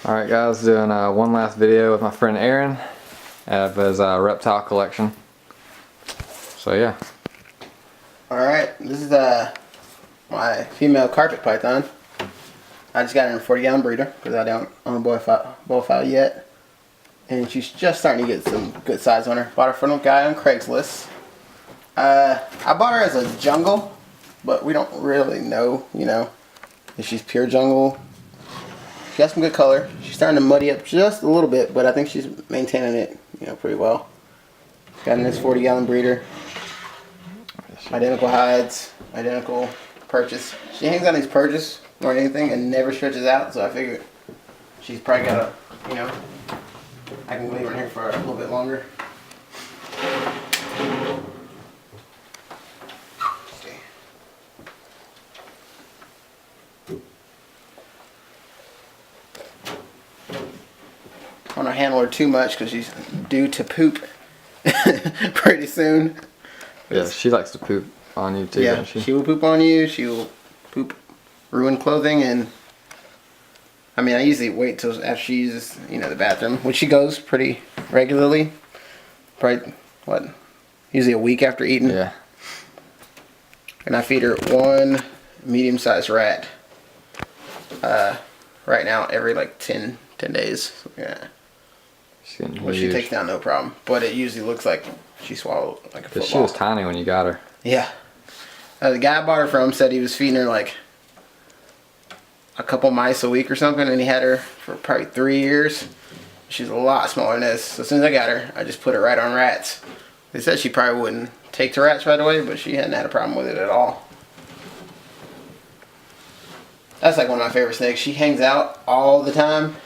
Alright guys, doing one last video with my friend Arron of his reptile collection. So yeah. Alright, this is my female carpet python. I just got her in a 40-gallon breeder because I don't own a bull fowl yet. And she's just starting to get some good size on her. Bought her from a guy on Craigslist. I bought her as a jungle, but we don't really know, if she's pure jungle. She got some good color. She's starting to muddy up just a little bit, but I think she's maintaining it, pretty well. Got in this 40-gallon breeder. Identical hides, identical purchase. She hangs on these perches more than anything and never stretches out, so I figured she's probably got a, I can leave her in here for a little bit longer. I don't want to handle her too much because she's due to poop pretty soon. Yeah, she likes to poop on you too, yeah, doesn't she? She will poop on you. She will poop, ruin clothing, and I mean, I usually wait till after she uses, the bathroom, which she goes pretty regularly. Probably, usually a week after eating. Yeah. And I feed her one medium-sized rat. Right now, every like 10 days. Yeah. Which she takes down no problem, but it usually looks like she swallowed like a football. She was tiny when you got her. Yeah. The guy I bought her from said he was feeding her like a couple mice a week or something, and he had her for probably 3 years. She's a lot smaller than this. So as soon as I got her, I just put her right on rats. They said she probably wouldn't take to rats right away, but she hadn't had a problem with it at all. That's like one of my favorite snakes. She hangs out all the time.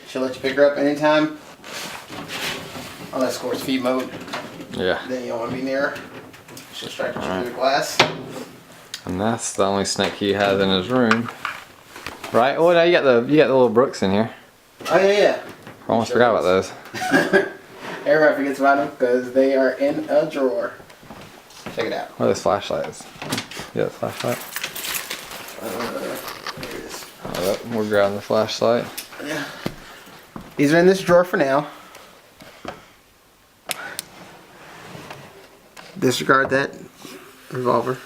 She'll let you pick her up anytime. Unless, of course, feed mode. Yeah. Then you don't want to be near her. She'll strike you through the glass. And that's the only snake he has in his room. Right? Oh, now you got the little brooks in here. Oh, yeah. I almost forgot about those. Everybody forgets about them because they are in a drawer. Check it out. What are those flashlights? You got the flashlight? Here it is. Oh, we're grabbing the flashlight. Yeah. These are in this drawer for now. Disregard that revolver.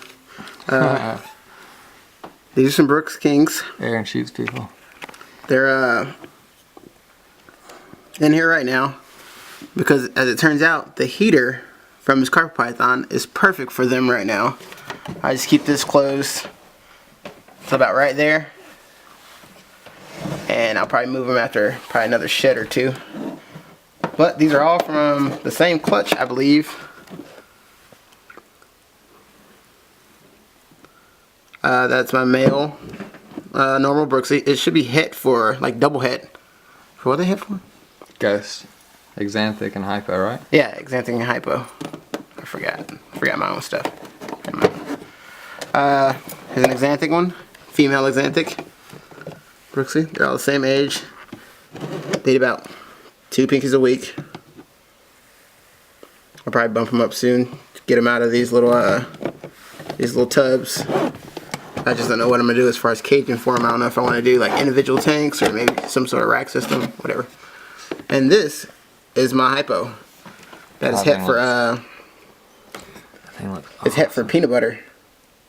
These are some Brooks Kings. Arron shoots people. They're in here right now because, as it turns out, the heater from his carpet python is perfect for them right now. I just keep this closed. It's about right there. And I'll probably move them after probably another shed or two. But these are all from the same clutch, I believe. That's my male normal Brooksy. It should be het for, like, double het. For what are they het for? Ghost. Xanthic and hypo, right? Yeah, Xanthic and hypo. I forgot my own stuff. Here's an Xanthic one. Female Xanthic. Brooksy. They're all the same age. They eat about 2 pinkies a week. I'll probably bump them up soon. Get them out of these little tubs. I just don't know what I'm going to do as far as caging for them. I don't know if I want to do like individual tanks or maybe some sort of rack system, whatever. And this is my hypo. That is het for, it's het for peanut butter.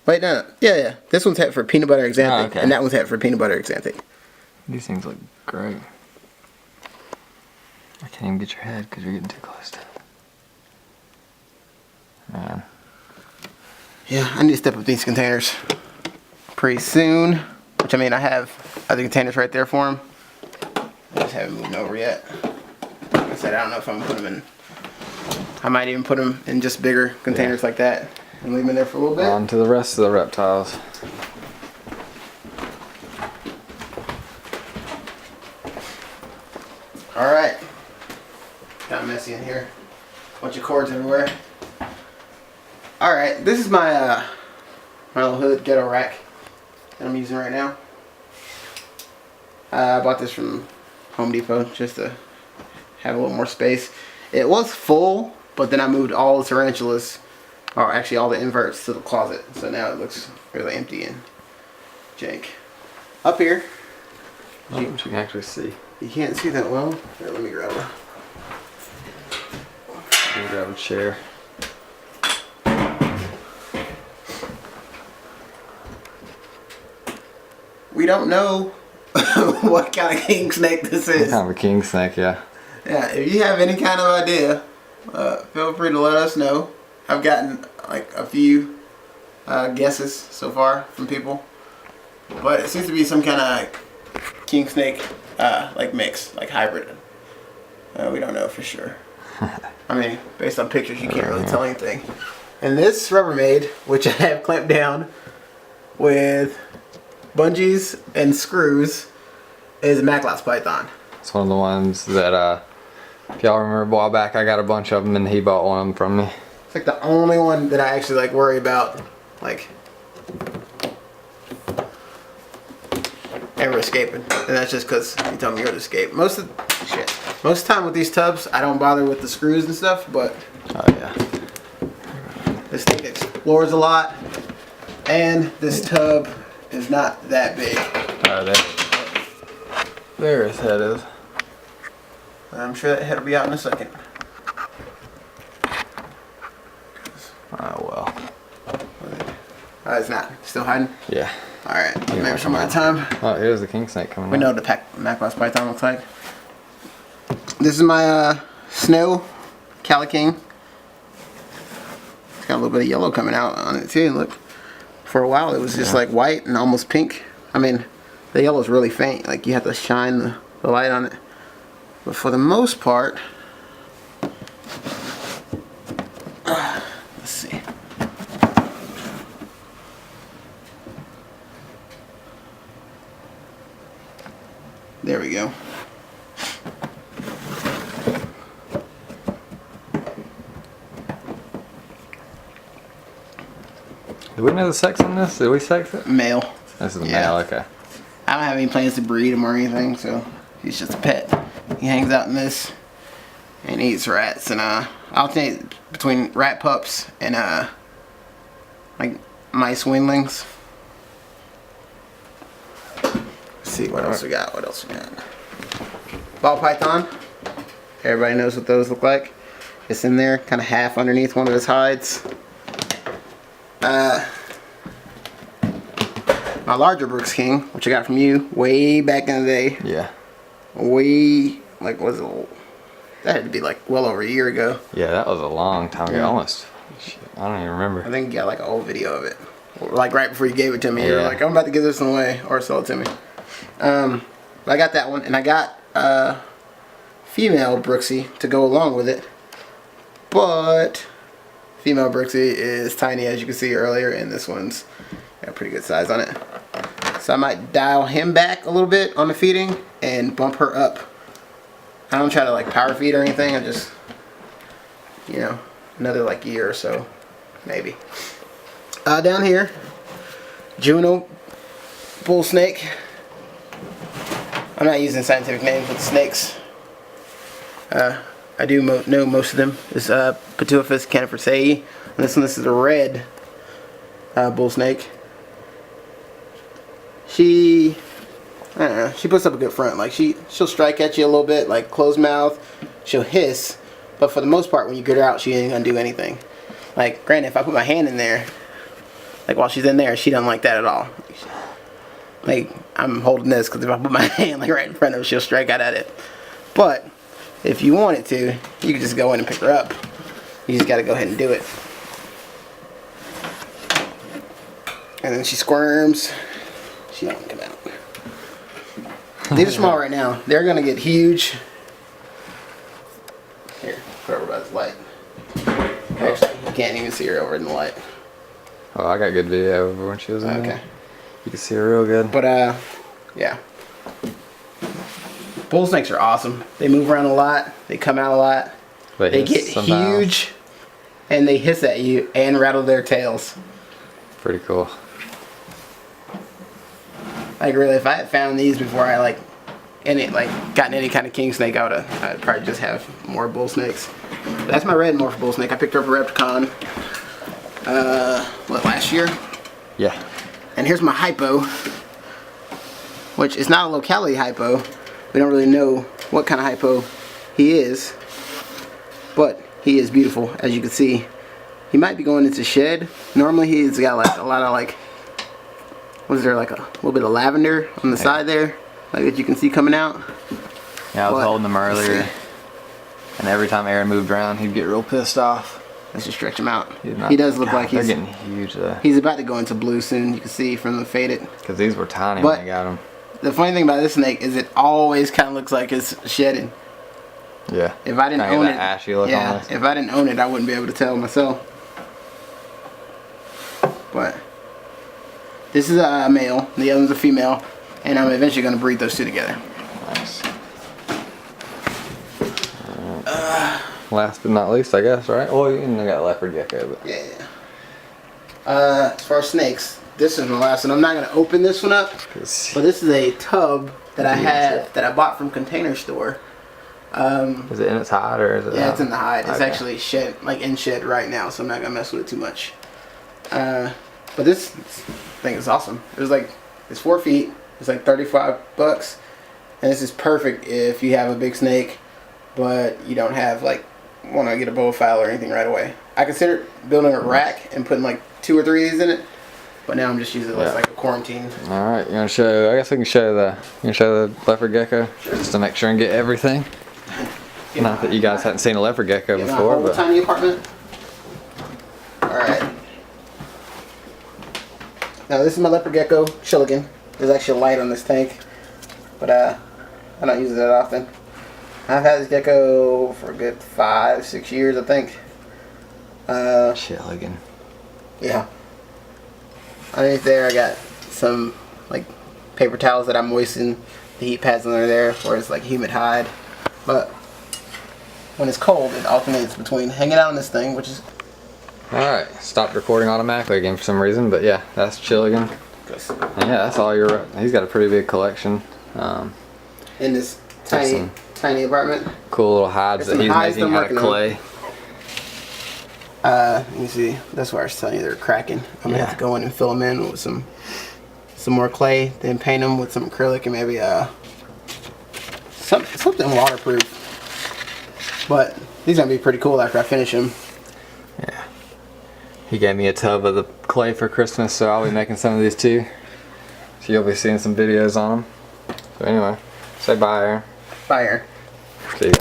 Wait, no. Yeah. This one's het for peanut butter Xanthic, okay. and that one's het for peanut butter Xanthic. These things look great. I can't even get your head because you're getting too close to it. Man. Yeah, I need to step up these containers pretty soon. Which, I mean, I have other containers right there for them. I just haven't moved over yet. Like I said, I don't know if I'm going to put them in. I might even put them in just bigger containers like that and leave them in there for a little bit. On to the rest of the reptiles. Alright. Kind of messy in here. Bunch of cords everywhere. Alright, this is my my little hood ghetto rack that I'm using right now. I bought this from Home Depot just to have a little more space. It was full, but then I moved all the tarantulas, or actually all the inverts, to the closet. So now it looks really empty and jank. Up here, You can actually see. You can't see that well. Here, let me grab it. Let me grab a chair. We don't know what kind of king snake this is. Kind of a king snake, yeah. Yeah, if you have any kind of idea, feel free to let us know. I've gotten like a few guesses so far from people, but it seems to be some kind of king snake like mix, like hybrid. We don't know for sure. I mean, based on pictures, you can't really tell anything. And this Rubbermaid, which I have clamped down with bungees and screws, is a Macklaus python. It's one of the ones that, if y'all remember a while back, I got a bunch of them and he bought one of them from me. It's like the only one that I actually like worry about, like, ever escaping. And that's just because he told me you would escape. Most of the time with these tubs, I don't bother with the screws and stuff, but Oh yeah. this thing explores a lot, and this tub is not that big. There his head is. I'm sure that head will be out in a second. Oh well. It's not. Still hiding? Yeah. Alright, Yeah, maybe some other time. Oh, here's the king snake coming We know what the Macklaus python looks like. This is my snow Cali King. It's got a little bit of yellow coming out on it too. Look, for a while it was just like white and almost pink. I mean, the yellow is really faint. Like you have to shine the light on it. But for the most part, let's see. There we go. Do we know the sex on this? Did we sex it? Male. This is a Yeah. male, okay. I don't have any plans to breed him or anything, so he's just a pet. He hangs out in this and eats rats, and alternate between rat pups and like mice weanlings. Let's see what else we got. What else we got? Ball python. Everybody knows what those look like. It's in there, kind of half underneath one of his hides. My larger Brooks King, which I got from you way back in the day. Yeah. Way, like, was it? That had to be like well over a year ago. Yeah, that was a long time ago. Yeah. Almost. Shit, I don't even remember. I think you got like an old video of it. Like right before you gave it to me. You were Yeah. like, I'm about to give this one away or sell it to me. But I got that one, and I got a female Brooksy to go along with it. But female Brooksy is tiny, as you can see earlier, and this one's got a pretty good size on it. So I might dial him back a little bit on the feeding and bump her up. I don't try to like power feed or anything. I just, you know, another like year or so, maybe. Down here, Juno bull snake. I'm not using scientific names with snakes. I do know most of them. This Pituophis canifersae. And this is a red bull snake. She, I don't know, she puts up a good front. Like she'll strike at you a little bit, like closed mouth. She'll hiss, but for the most part, when you get her out, she ain't gonna do anything. Like, granted, if I put my hand in there, like while she's in there, she doesn't like that at all. Like, I'm holding this because if I put my hand like right in front of her, she'll strike out at it. But if you wanted to, you can just go in and pick her up. You just got to go ahead and do it. And then she squirms. She don't come out. These are small right now. They're gonna get huge. Here, put her over by this light. Actually, you can't even see her over in the light. Oh, I got good video of her when she was in Okay. there. You can see her real good. But yeah. Bull snakes are awesome. They move around a lot. They come out a lot. They get huge, and they hiss at you and rattle their tails. Pretty cool. Like really, if I had found these before I gotten any kind of king snake, I'd probably just have more bull snakes. But that's my red morph bull snake. I picked her up at Reptile. Last year? Yeah. And here's my hypo. which is not a locality hypo. We don't really know what kind of hypo he is, but he is beautiful, as you can see. He might be going into shed. Normally he's got like a lot of like, what is there, like a little bit of lavender on the side there, like that you can see coming out. Yeah, I was holding him earlier, and every time Arron moved around, he'd get real pissed off. Let's just stretch him out. He does look like he's getting huge though. He's about to go into blue soon. You can see from the faded. Because these were tiny when I got them. The funny thing about this snake is it always kind of looks like it's shedding. Yeah. If I didn't own it, ashy look yeah. almost. If I didn't own it, I wouldn't be able to tell myself. But this is a male. The other one's a female, and I'm eventually going to breed those two together. Nice. Last but not least, I guess, right? Oh, you got leopard gecko, but yeah. As far as snakes, this is my last one. I'm not going to open this one up, but this is a tub that I had that I bought from Container Store. Is it in its hide or is it? Yeah, it's in the hide. It's actually shed, like in shed right now, so I'm not gonna mess with it too much. But this thing is awesome. It's 4 feet. It's like $35, and this is perfect if you have a big snake, but you don't have want to get a profile or anything right away. I considered building a rack and putting like 2 or 3 of these in it, but now I'm just using it as like a quarantine. All right, you want to show? I guess we can show the. You can show the leopard gecko just to make sure and get everything. Not that you guys hadn't seen a leopard gecko before, but tiny apartment. All right. Now this is my leopard gecko, Chilligan. There's actually a light on this tank, but I don't use it that often. I've had this gecko for a good 5-6 years, I think. Chilligan. Yeah. Underneath there, I got some like paper towels that I moisten the heat pads under there, where it's like humid hide. But when it's cold, it alternates between hanging out on this thing, which is... Alright, stopped recording automatically again for some reason, but yeah, that's Chilligan. And yeah, that's all your... He's got a pretty big collection. In this tiny apartment. Cool little hides that he's making out of clay. You see, that's where I was telling you they're cracking. I'm going to have to go in and fill them in with some more clay, then paint them with some acrylic and maybe something waterproof. But these are going to be pretty cool after I finish them. Yeah. He gave me a tub of the clay for Christmas, so I'll be making some of these too. So you'll be seeing some videos on them. So anyway, say bye, Arron. Fire. See you guys.